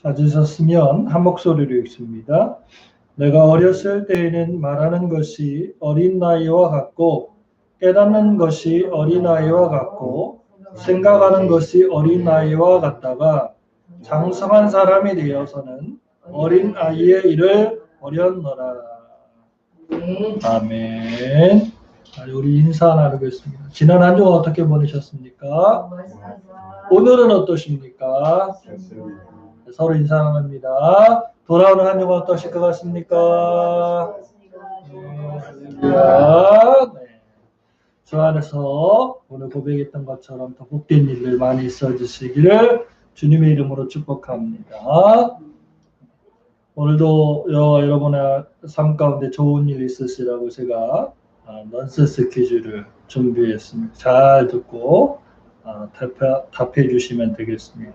찾으셨으면 한 목소리로 읽습니다. 내가 어렸을 때에는 말하는 것이 어린 나이와 같고 깨닫는 것이 어린 나이와 같고 생각하는 것이 어린 나이와 같다가 장성한 사람이 되어서는 어린 아이의 일을 버렸노라. 아멘. 우리 인사 나누겠습니다. 지난 한 주간 어떻게 보내셨습니까? 오늘은 어떠십니까? 서로 인사 나눕니다. 돌아오는 한 주간 어떠실 것 같습니까? 네. 주 안에서 오늘 고백했던 것처럼 더 복된 일들 많이 있어지시기를 주님의 이름으로 축복합니다. 오늘도 여러분의 삶 가운데 좋은 일 있으시라고 제가 넌센스 퀴즈를 준비했습니다. 잘 듣고 답해 주시면 되겠습니다.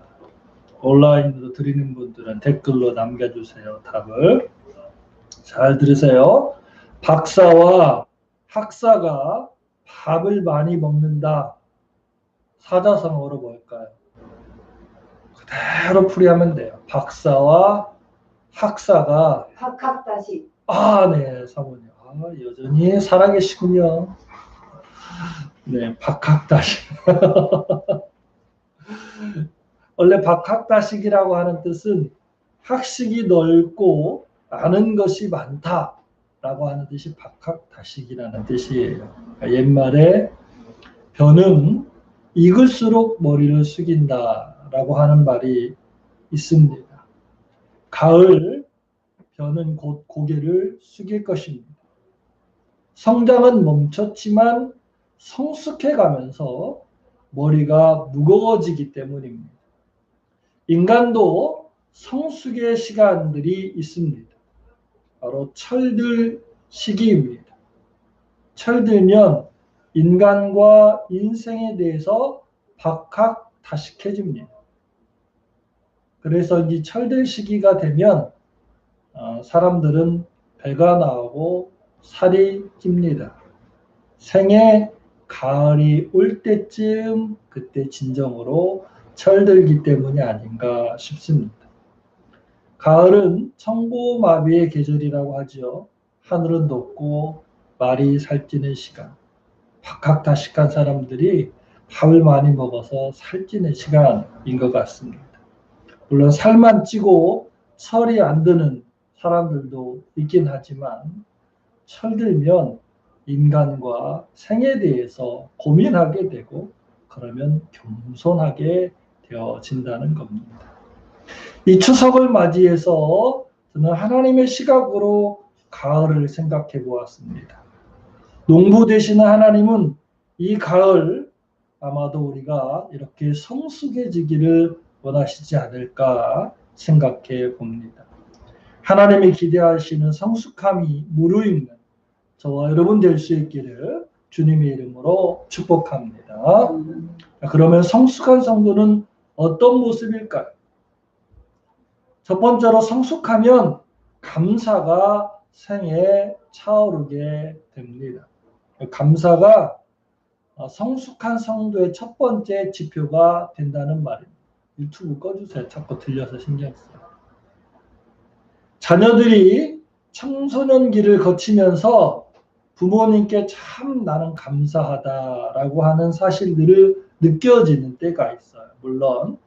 온라인으로 드리는 분들은 댓글로 남겨주세요. 답을. 잘 들으세요. 박사와 학사가 밥을 많이 먹는다. 사자성어로 뭘까요? 그대로 풀이하면 돼요. 박사와 학사가 박학다식. 네, 사모님. 여전히 살아계시군요. 네, 박학다식. 원래 박학다식이라고 하는 뜻은 학식이 넓고 아는 것이 많다라고 하는 뜻이 박학다식이라는 뜻이에요. 그러니까 옛말에 벼는 익을수록 머리를 숙인다라고 하는 말이 있습니다. 가을 벼는 곧 고개를 숙일 것입니다. 성장은 멈췄지만 성숙해가면서 머리가 무거워지기 때문입니다. 인간도 성숙의 시간들이 있습니다. 바로 철들 시기입니다. 철들면 인간과 인생에 대해서 박학다식해집니다. 그래서 이 철들 시기가 되면 사람들은 배가 나오고 살이 찝니다. 생에 가을이 올 때쯤 그때 진정으로 철들기 때문이 아닌가 싶습니다. 가을은 청고마비의 계절이라고 하죠. 하늘은 높고 말이 살찌는 시간. 박학다식한 사람들이 밥을 많이 먹어서 살찌는 시간인 것 같습니다. 물론 살만 찌고 철이 안 드는 사람들도 있긴 하지만 철들면 인간과 생에 대해서 고민하게 되고 그러면 겸손하게 되어진다는 겁니다. 이 추석을 맞이해서 저는 하나님의 시각으로 가을을 생각해 보았습니다. 농부 되시는 하나님은 이 가을 아마도 우리가 이렇게 성숙해지기를 원하시지 않을까 생각해 봅니다. 하나님이 기대하시는 성숙함이 무르익는 저와 여러분 될 수 있기를 주님의 이름으로 축복합니다. 그러면 성숙한 성도는 어떤 모습일까요? 첫 번째로 성숙하면 감사가 생에 차오르게 됩니다. 감사가 성숙한 성도의 첫 번째 지표가 된다는 말입니다. 유튜브 꺼주세요. 자꾸 들려서 신경 써요. 자녀들이 청소년기를 거치면서 부모님께 참 나는 감사하다라고 하는 사실들을 느껴지는 때가 있어요. 물론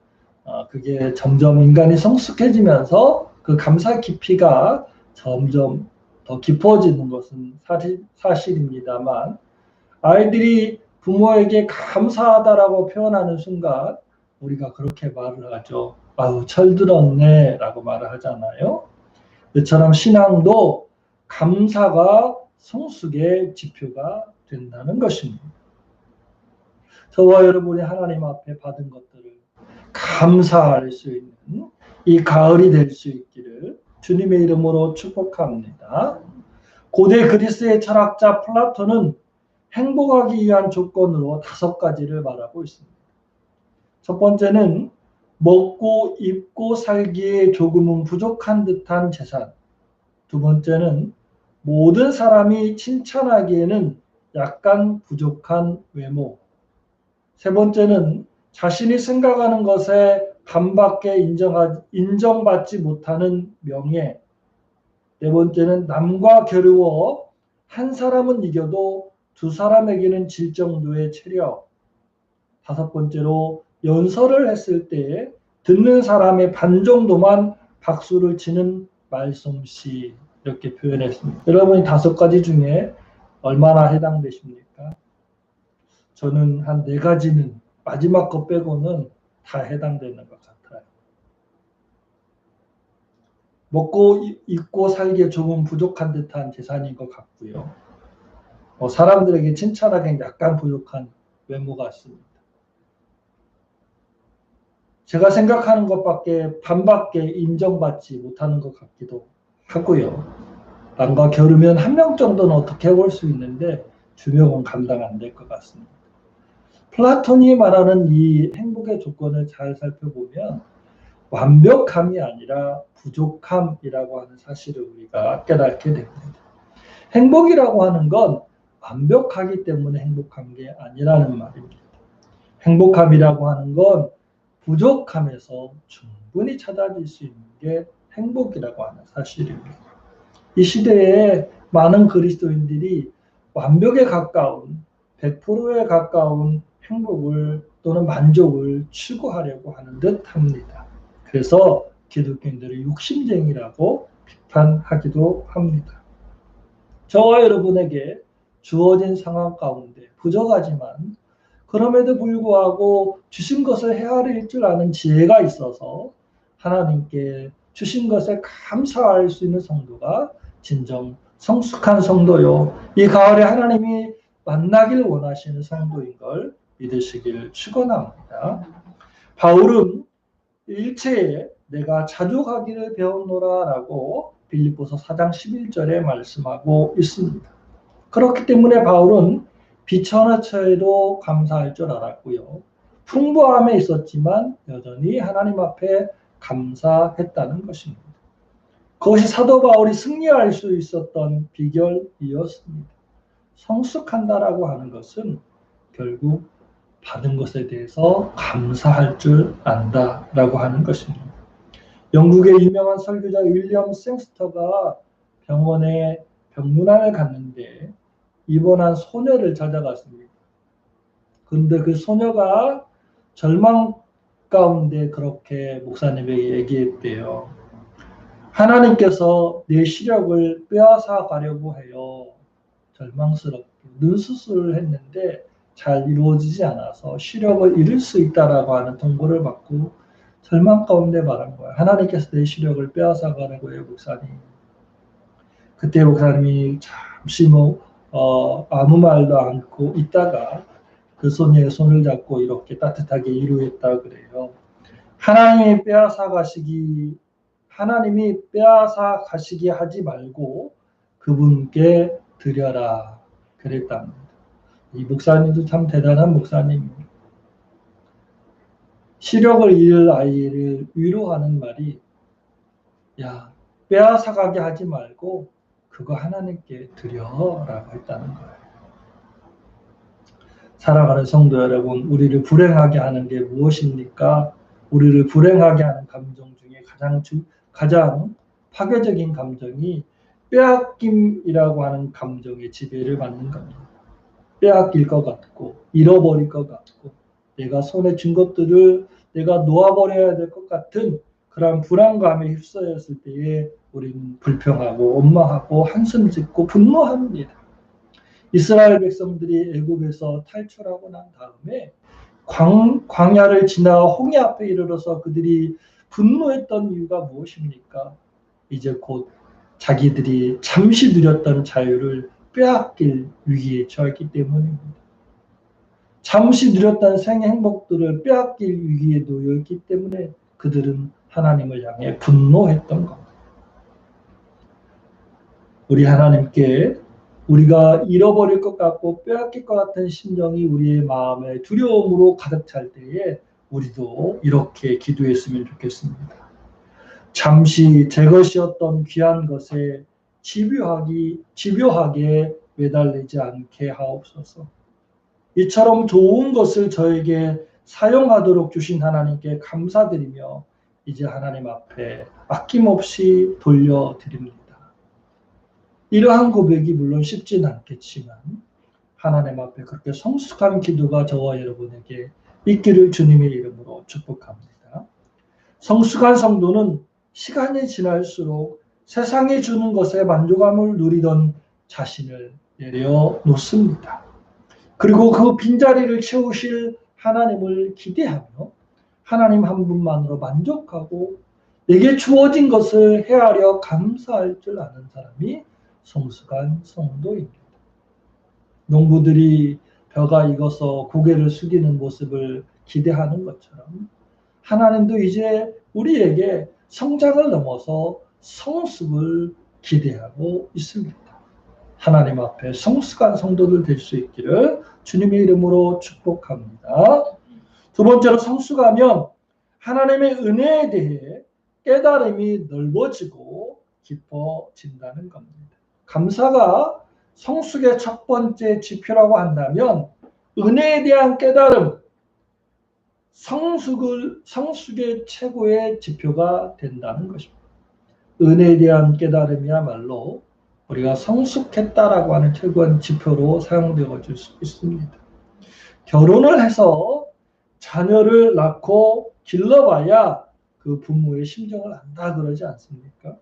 그게 점점 인간이 성숙해지면서 그 감사 깊이가 점점 더 깊어지는 것은 사실입니다만 아이들이 부모에게 감사하다라고 표현하는 순간 우리가 그렇게 말을 하죠. 아우 철들었네 라고 말을 하잖아요. 이처럼 신앙도 감사가 성숙의 지표가 된다는 것입니다. 저와 여러분이 하나님 앞에 받은 것들을 감사할 수 있는 이 가을이 될 수 있기를 주님의 이름으로 축복합니다. 고대 그리스의 철학자 플라톤은 행복하기 위한 조건으로 5가지를 말하고 있습니다. 첫 번째는 먹고 입고 살기에 조금은 부족한 듯한 재산. 두 번째는 모든 사람이 칭찬하기에는 약간 부족한 외모. 세 번째는 자신이 생각하는 것에 반밖에 인정받지 못하는 명예. 네 번째는 남과 겨루어 한 사람은 이겨도 두 사람에게는 질 정도의 체력. 다섯 번째로 연설을 했을 때 듣는 사람의 반 정도만 박수를 치는 말솜씨. 이렇게 표현했습니다. 여러분이 다섯 가지 중에 얼마나 해당되십니까? 저는 한 네 가지는 마지막 것 빼고는 다 해당되는 것 같아요. 먹고 입고 살기에 조금 부족한 듯한 재산인 것 같고요. 사람들에게 칭찬하기엔 약간 부족한 외모 같습니다. 제가 생각하는 것밖에 반밖에 인정받지 못하는 것 같기도 하고요. 남과 겨루면 한 명 정도는 어떻게 해볼 수 있는데 두 명은 감당 안 될 것 같습니다. 플라톤이 말하는 이 행복의 조건을 잘 살펴보면 완벽함이 아니라 부족함이라고 하는 사실을 우리가 깨닫게 됩니다. 행복이라고 하는 건 완벽하기 때문에 행복한 게 아니라는 말입니다. 행복함이라고 하는 건 부족함에서 충분히 찾아질 수 있는 게 행복이라고 하는 사실입니다. 이 시대에 많은 그리스도인들이 완벽에 가까운 100%에 가까운 행복을 또는 만족을 추구하려고 하는 듯 합니다. 그래서 기독교인들을 욕심쟁이라고 비판하기도 합니다. 저와 여러분에게 주어진 상황 가운데 부족하지만 그럼에도 불구하고 주신 것을 헤아릴 줄 아는 지혜가 있어서 하나님께 주신 것에 감사할 수 있는 성도가 진정 성숙한 성도요. 이 가을에 하나님이 만나길 원하시는 성도인 걸 믿으시길 축원합니다. 바울은 일체에 내가 자족하기를 배웠노라라고 빌립보서 4장 11절에 말씀하고 있습니다. 그렇기 때문에 바울은 비천한 처에도 감사할 줄 알았고요. 풍부함에 있었지만 여전히 하나님 앞에 감사했다는 것입니다. 그것이 사도 바울이 승리할 수 있었던 비결이었습니다. 성숙한다라고 하는 것은 결국 받은 것에 대해서 감사할 줄 안다라고 하는 것입니다. 영국의 유명한 설교자 윌리엄 생스터가 병원에 병문안을 갔는데 입원한 소녀를 찾아갔습니다. 그런데 그 소녀가 절망 가운데 그렇게 목사님에게 얘기했대요. 하나님께서 내 시력을 빼앗아 가려고 해요. 절망스럽게 눈수술을 했는데 잘 이루어지지 않아서 시력을 잃을 수 있다라고 하는 통보를 받고 절망 가운데 말한 거예요. 하나님께서 내 시력을 빼앗아 가려고 해요, 목사님. 그때 목사님이 잠시 아무 말도 않고 있다가 그 소녀의 손을 잡고 이렇게 따뜻하게 위로했다 그래요. 하나님이 빼앗아 가시기 하지 말고 그분께 드려라 그랬답니다. 이 목사님도 참 대단한 목사님입니다. 시력을 잃을 아이를 위로하는 말이 야 빼앗아 가게 하지 말고 그거 하나님께 드려라고 했다는 거예요. 살아가는 성도 여러분, 우리를 불행하게 하는 게 무엇입니까? 우리를 불행하게 하는 감정 중에 가장 파괴적인 감정이 빼앗김이라고 하는 감정의 지배를 받는 겁니다. 빼앗길 것 같고 잃어버릴 것 같고 내가 손에 쥔 것들을 내가 놓아버려야 될 것 같은 그런 불안감에 휩싸였을 때에 우리는 불평하고 원망하고 한숨 짓고 분노합니다. 이스라엘 백성들이 애굽에서 탈출하고 난 다음에 광야를 지나 홍해 앞에 이르러서 그들이 분노했던 이유가 무엇입니까? 이제 곧 자기들이 잠시 누렸던 자유를 빼앗길 위기에 처했기 때문입니다. 잠시 누렸던 생의 행복들을 빼앗길 위기에 놓여있기 때문에 그들은 하나님을 향해 분노했던 겁니다. 우리 하나님께 우리가 잃어버릴 것 같고 빼앗길 것 같은 심정이 우리의 마음에 두려움으로 가득 찰 때에 우리도 이렇게 기도했으면 좋겠습니다. 잠시 제 것이었던 귀한 것에 집요하게 매달리지 않게 하옵소서. 이처럼 좋은 것을 저에게 사용하도록 주신 하나님께 감사드리며 이제 하나님 앞에 아낌없이 돌려드립니다. 이러한 고백이 물론 쉽지는 않겠지만 하나님 앞에 그렇게 성숙한 기도가 저와 여러분에게 있기를 주님의 이름으로 축복합니다. 성숙한 성도는 시간이 지날수록 세상이 주는 것에 만족감을 누리던 자신을 내려놓습니다. 그리고 그 빈자리를 채우실 하나님을 기대하며 하나님 한 분만으로 만족하고 내게 주어진 것을 헤아려 감사할 줄 아는 사람이 성숙한 성도입니다. 농부들이 벼가 익어서 고개를 숙이는 모습을 기대하는 것처럼 하나님도 이제 우리에게 성장을 넘어서 성숙을 기대하고 있습니다. 하나님 앞에 성숙한 성도들 될 수 있기를 주님의 이름으로 축복합니다. 두 번째로 성숙하면 하나님의 은혜에 대해 깨달음이 넓어지고 깊어진다는 겁니다. 감사가 성숙의 첫 번째 지표라고 한다면 은혜에 대한 깨달음, 성숙의 최고의 지표가 된다는 것입니다. 은혜에 대한 깨달음이야말로 우리가 성숙했다라고 하는 최고의 지표로 사용되어질 수 있습니다. 결혼을 해서 자녀를 낳고 길러봐야 그 부모의 심정을 안다 그러지 않습니까?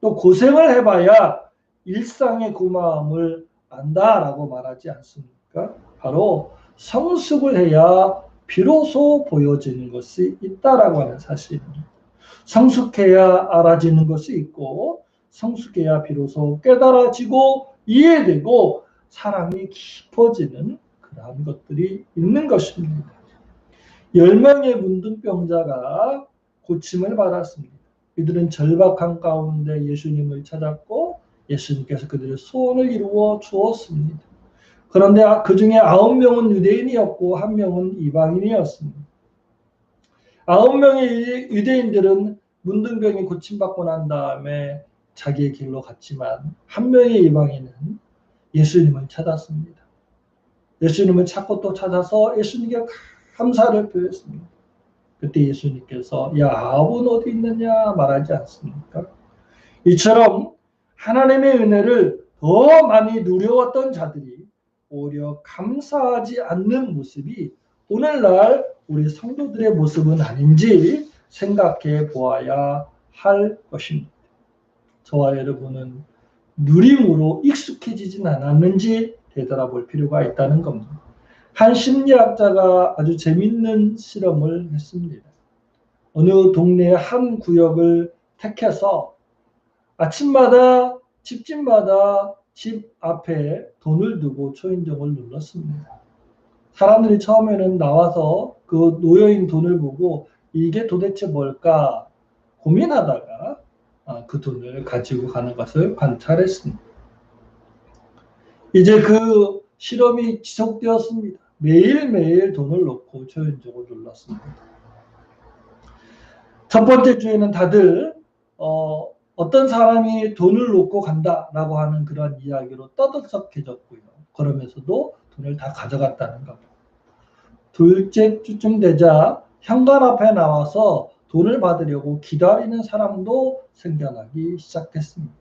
또 고생을 해봐야 일상의 고마움을 안다라고 말하지 않습니까? 바로 성숙을 해야 비로소 보여지는 것이 있다라고 하는 사실입니다. 성숙해야 알아지는 것이 있고 성숙해야 비로소 깨달아지고 이해되고 사랑이 깊어지는 그러한 것들이 있는 것입니다. 10명의 문둥병자가 고침을 받았습니다. 이들은 절박한 가운데 예수님을 찾았고 예수님께서 그들의 소원을 이루어 주었습니다. 그런데 그 중에 9명은 유대인이었고 1명은 이방인이었습니다. 9명의 유대인들은 문둥병이 고침받고 난 다음에 자기의 길로 갔지만 1명의 이방인은 예수님을 찾았습니다. 예수님을 찾고 또 찾아서 예수님께 감사를 표했습니다. 그때 예수님께서 야 아합은 어디 있느냐 말하지 않습니까? 이처럼 하나님의 은혜를 더 많이 누려왔던 자들이 오히려 감사하지 않는 모습이 오늘날 우리 성도들의 모습은 아닌지 생각해 보아야 할 것입니다. 저와 여러분은 누림으로 익숙해지진 않았는지 되돌아볼 필요가 있다는 겁니다. 한 심리학자가 아주 재밌는 실험을 했습니다. 어느 동네의 한 구역을 택해서 아침마다 집집마다 집 앞에 돈을 두고 초인종을 눌렀습니다. 사람들이 처음에는 나와서 그 놓여있는 돈을 보고 이게 도대체 뭘까 고민하다가 그 돈을 가지고 가는 것을 관찰했습니다. 이제 그 실험이 지속되었습니다. 매일매일 돈을 넣고 초인종을 눌렀습니다. 첫 번째 주에는 다들 어떤 사람이 돈을 놓고 간다라고 하는 그런 이야기로 떠들썩해졌고요. 그러면서도 돈을 다 가져갔다는 겁니다. 둘째 주쯤 되자 현관 앞에 나와서 돈을 받으려고 기다리는 사람도 생겨나기 시작했습니다.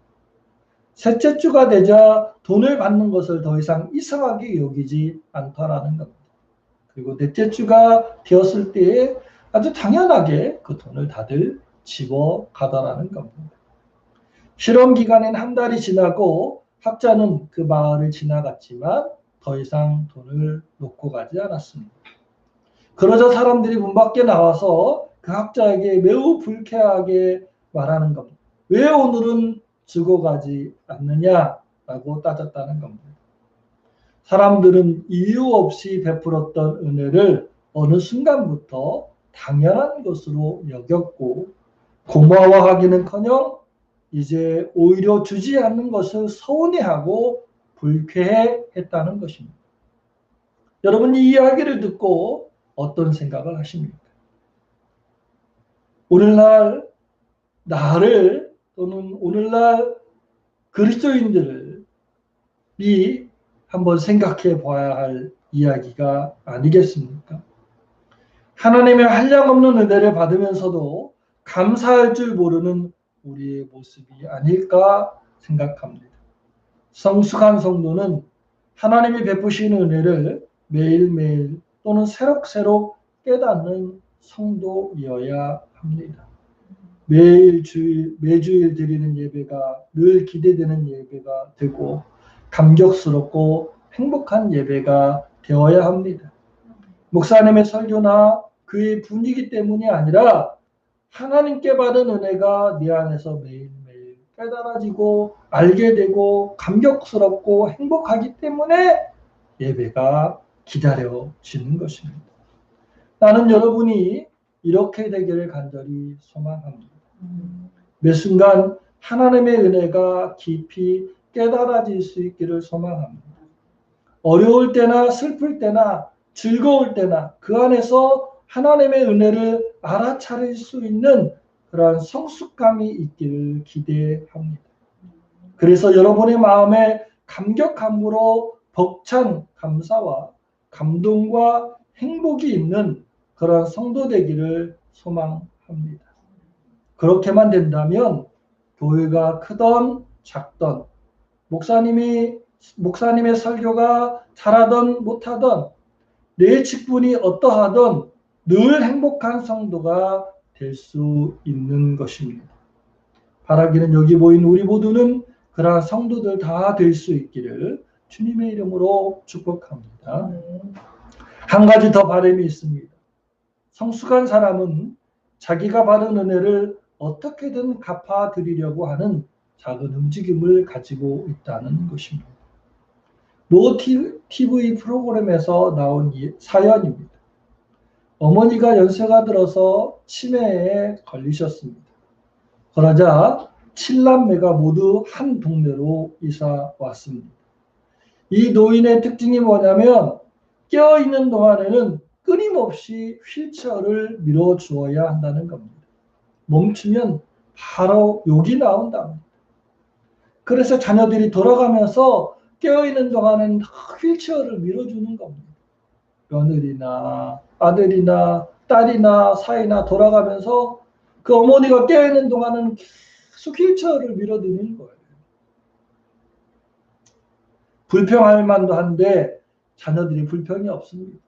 셋째 주가 되자 돈을 받는 것을 더 이상 이상하게 여기지 않더라는 겁니다. 그리고 넷째 주가 되었을 때에 아주 당연하게 그 돈을 다들 집어 가더라는 겁니다. 실험 기간인 한 달이 지나고 학자는 그 마을을 지나갔지만 더 이상 돈을 놓고 가지 않았습니다. 그러자 사람들이 문 밖에 나와서 그 학자에게 매우 불쾌하게 말하는 겁니다. 왜 오늘은 주고 가지 않느냐라고 따졌다는 겁니다. 사람들은 이유 없이 베풀었던 은혜를 어느 순간부터 당연한 것으로 여겼고 고마워하기는커녕 이제 오히려 주지 않는 것을 서운해하고 불쾌해했다는 것입니다. 여러분 이 이야기를 듣고 어떤 생각을 하십니까? 오늘날 나를 또는 오늘날 그리스도인들이 한번 생각해 봐야 할 이야기가 아니겠습니까? 하나님의 한량없는 은혜를 받으면서도 감사할 줄 모르는 우리의 모습이 아닐까 생각합니다. 성숙한 성도는 하나님이 베푸시는 은혜를 매일매일 또는 새록새록 깨닫는 성도이어야 합니다. 매주일 드리는 예배가 늘 기대되는 예배가 되고 감격스럽고 행복한 예배가 되어야 합니다. 목사님의 설교나 그의 분위기 때문이 아니라 하나님께 받은 은혜가 내 안에서 매일매일 깨달아지고 알게 되고 감격스럽고 행복하기 때문에 예배가 기다려지는 것입니다. 나는 여러분이 이렇게 되기를 간절히 소망합니다. 매 순간 하나님의 은혜가 깊이 깨달아질 수 있기를 소망합니다. 어려울 때나 슬플 때나 즐거울 때나 그 안에서 하나님의 은혜를 알아차릴 수 있는 그러한 성숙감이 있기를 기대합니다. 그래서 여러분의 마음에 감격함으로 벅찬 감사와 감동과 행복이 있는 그러한 성도 되기를 소망합니다. 그렇게만 된다면 교회가 크던 작던 목사님의 설교가 잘하던 못하던 내 직분이 어떠하던 늘 행복한 성도가 될 수 있는 것입니다. 바라기는 여기 모인 우리 모두는 그러한 성도들 다 될 수 있기를 주님의 이름으로 축복합니다. 한 가지 더 바람이 있습니다. 성숙한 사람은 자기가 받은 은혜를 어떻게든 갚아드리려고 하는 작은 움직임을 가지고 있다는 것입니다. 모 TV 프로그램에서 나온 사연입니다. 어머니가 연세가 들어서 치매에 걸리셨습니다. 그러자 7남매가 모두 한 동네로 이사 왔습니다. 이 노인의 특징이 뭐냐면 깨어있는 동안에는 끊임없이 휠체어를 밀어주어야 한다는 겁니다. 멈추면 바로 욕이 나온답니다. 그래서 자녀들이 돌아가면서 깨어있는 동안은 휠체어를 밀어주는 겁니다. 며느리나 아들이나 딸이나 사이나 돌아가면서 그 어머니가 깨어있는 동안은 계속 휠체어를 밀어드리는 거예요. 불평할 만도 한데 자녀들이 불평이 없습니다.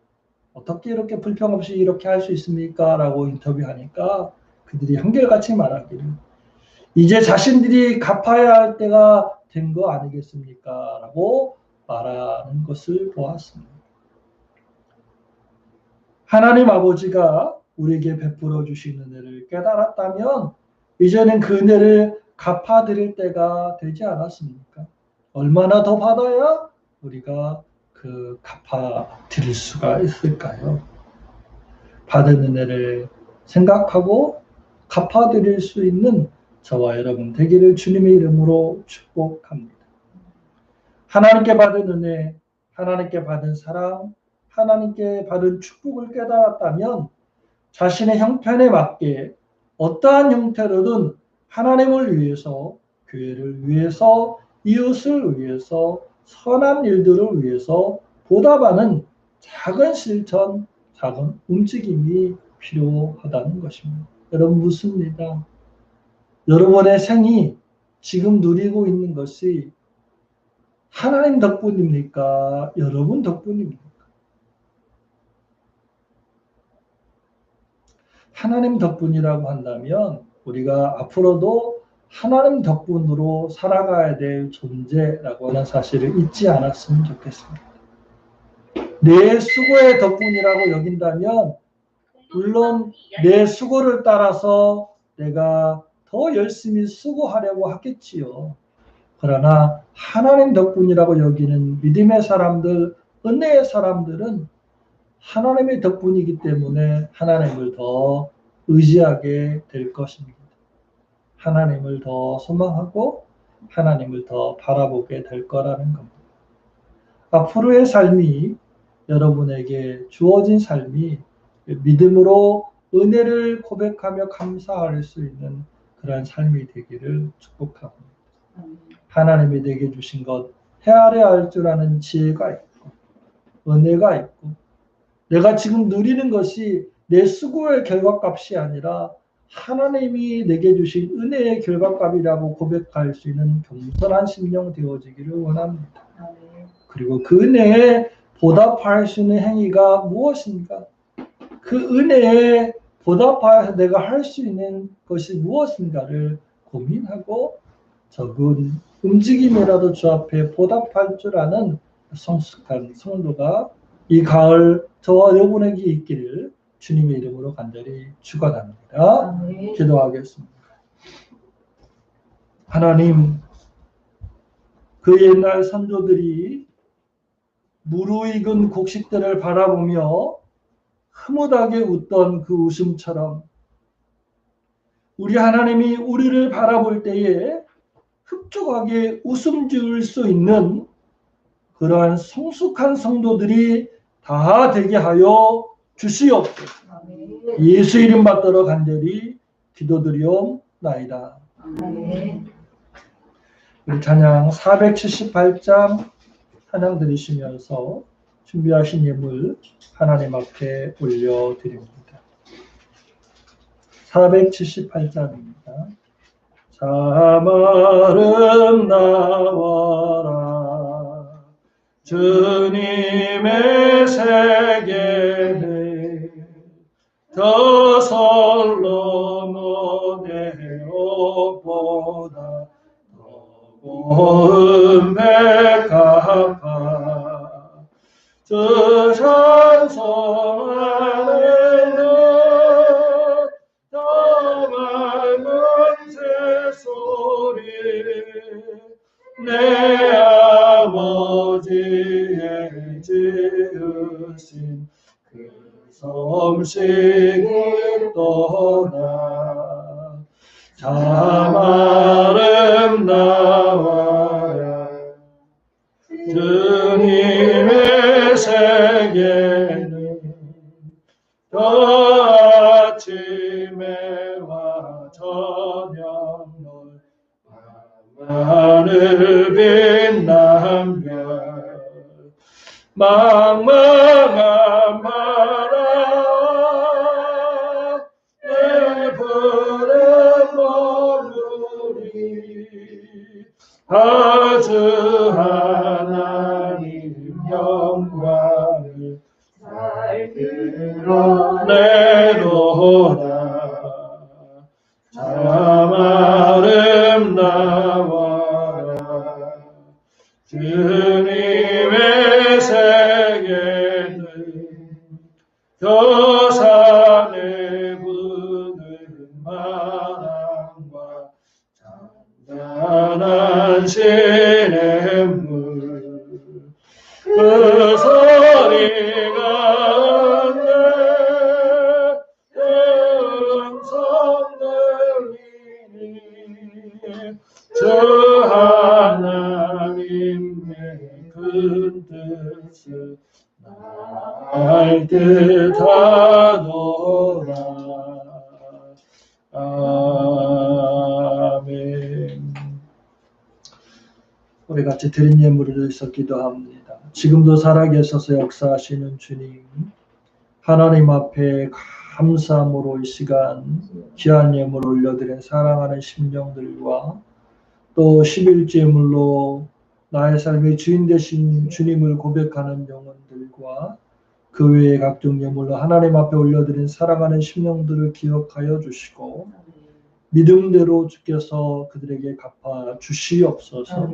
어떻게 이렇게 불평 없이 이렇게 할 수 있습니까? 라고 인터뷰하니까 그들이 한결같이 말하기를 이제 자신들이 갚아야 할 때가 된 거 아니겠습니까? 라고 말하는 것을 보았습니다. 하나님 아버지가 우리에게 베풀어 주신 은혜를 깨달았다면 이제는 그 은혜를 갚아드릴 때가 되지 않았습니까? 얼마나 더 받아야 우리가 그 갚아드릴 수가 있을까요? 받은 은혜를 생각하고 갚아드릴 수 있는 저와 여러분 되기를 주님의 이름으로 축복합니다. 하나님께 받은 은혜, 하나님께 받은 사랑, 하나님께 받은 축복을 깨달았다면 자신의 형편에 맞게 어떠한 형태로든 하나님을 위해서, 교회를 위해서, 이웃을 위해서, 선한 일들을 위해서 보답하는 작은 실천, 작은 움직임이 필요하다는 것입니다. 여러분 묻습니다. 여러분의 생이 지금 누리고 있는 것이 하나님 덕분입니까? 여러분 덕분입니까? 하나님 덕분이라고 한다면 우리가 앞으로도 하나님 덕분으로 살아가야 될 존재라고 하는 사실을 잊지 않았으면 좋겠습니다. 내 수고의 덕분이라고 여긴다면 물론 내 수고를 따라서 내가 더 열심히 수고하려고 하겠지요. 그러나 하나님 덕분이라고 여기는 믿음의 사람들, 은혜의 사람들은 하나님의 덕분이기 때문에 하나님을 더 의지하게 될 것입니다. 하나님을 더 소망하고 하나님을 더 바라보게 될 거라는 겁니다. 앞으로의 삶이 여러분에게 주어진 삶이 믿음으로 은혜를 고백하며 감사할 수 있는 그런 삶이 되기를 축복합니다. 하나님이 내게 주신 것 헤아려 할 줄 아는 지혜가 있고 은혜가 있고 내가 지금 누리는 것이 내 수고의 결과값이 아니라 하나님이 내게 주신 은혜의 결과값이라고 고백할 수 있는 겸손한 심령 되어지기를 원합니다. 그리고 그 은혜에 보답할 수 있는 행위가 무엇인가? 그 은혜에 보답하여서 내가 할 수 있는 것이 무엇인가를 고민하고 적은 움직임이라도 주 앞에 보답할 줄 아는 성숙한 성도가 이 가을 저와 여러분에게 있기를 주님의 이름으로 간절히 축원합니다. 기도하겠습니다. 하나님, 그 옛날 선조들이 무르익은 곡식들을 바라보며 흐뭇하게 웃던 그 웃음처럼 우리 하나님이 우리를 바라볼 때에 흡족하게 웃음 지을 수 있는 그러한 성숙한 성도들이 다 되게 하여 주시옵소서. 예수 이름 받들어 간절히 기도드리옵나이다. 우리 찬양 478장 찬양 드리시면서 준비하신 예물 하나님 앞에 올려드립니다. 478장입니다. 참 아름다워라 주님의 세계는 더 솔로몬의 옷보다 고운 백합화 주 찬송하는 것 더 맑은 새소리 내 아버지의 지으신 그 솜씨를 떠나 참 아름다워라 주님의 세계는 더 아침에와 저녁 밤하늘 빛난 별 망망한 바람 내 푸른 머무리 아주 하나님 영광을 잘 드러내노라 참 아름다워라 주님의 세계는 저 산에 부는 바람과 잔잔한 시냇물 그 소리가 내 음성 들리니 주 하나님의 큰 뜻을 알 듯하노라. 아멘. 우리 같이 드린 예물을 위해서 기도합니다. 지금도 살아계셔서 역사하시는 주님, 하나님 앞에 감사함으로 이 시간 귀한 예물을 올려드린 사랑하는 심령들과 또 11제물로 나의 삶의 주인 되신 주님을 고백하는 영혼들과 그 외의 각종 예물로 하나님 앞에 올려드린 사랑하는 심령들을 기억하여 주시고 믿음대로 주께서 그들에게 갚아 주시옵소서.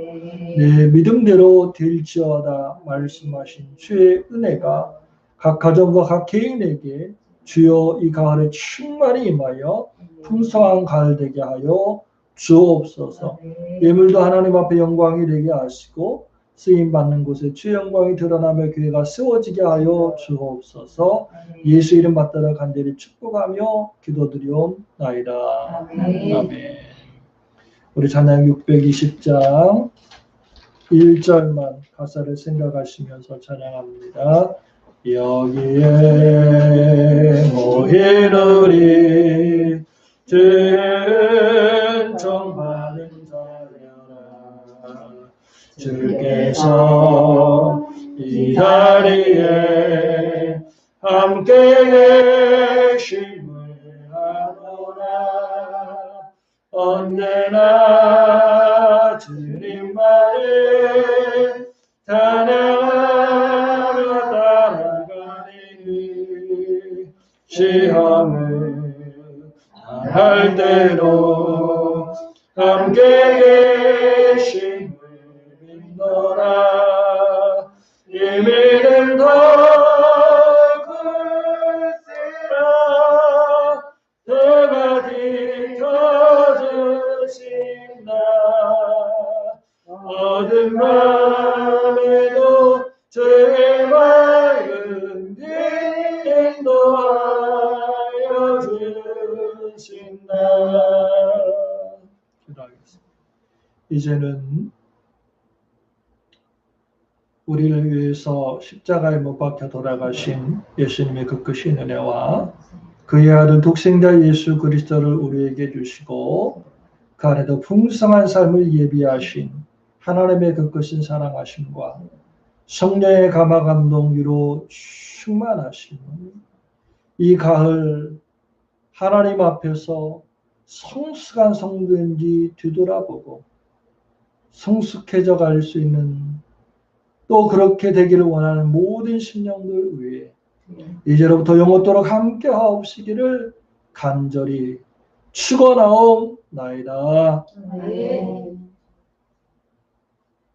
네, 믿음대로 될지어다 말씀하신 주의 은혜가 각 가정과 각 개인에게 주여 이 가을에 충만히 임하여 풍성한 가을 되게 하여 주옵소서. 예물도 하나님 앞에 영광이 되게 하시고 쓰임받는 곳에 주의 영광이 드러나며 교회가 세워지게 하여 주옵소서. 예수 이름 받들어 간절히 축복하며 기도드리옵나이다. 아멘. 우리 찬양 620장 1절만 가사를 생각하시면서 찬양합니다. 여기에 모인 우리 주의 은총 받은 자여라. 주께서 이 자리에 함께 언제나 주님만을 찬양하며 따라가니 시험을 당할 때로 함께 계심을 믿노라. 이미는 더 글쎄라 내가 지켜주신다. 어둠 밤에도 주의 마음 인도하여 주신다. 기도하겠습니다. 이제는 우리를 위해서 십자가에 못 박혀 돌아가신 예수님의 그 크신 은혜와 그의 아들 독생자 예수 그리스도를 우리에게 주시고 그 안에도 풍성한 삶을 예비하신 하나님의 그 크신 사랑하심과 성령의 감화 감동으로 충만하신 이 가을 하나님 앞에서 성숙한 성도인지 뒤돌아보고 성숙해져 갈 수 있는 또 그렇게 되기를 원하는 모든 심령들 위해 이제로부터 영원토록 함께 하옵시기를 간절히 축원하옵나이다.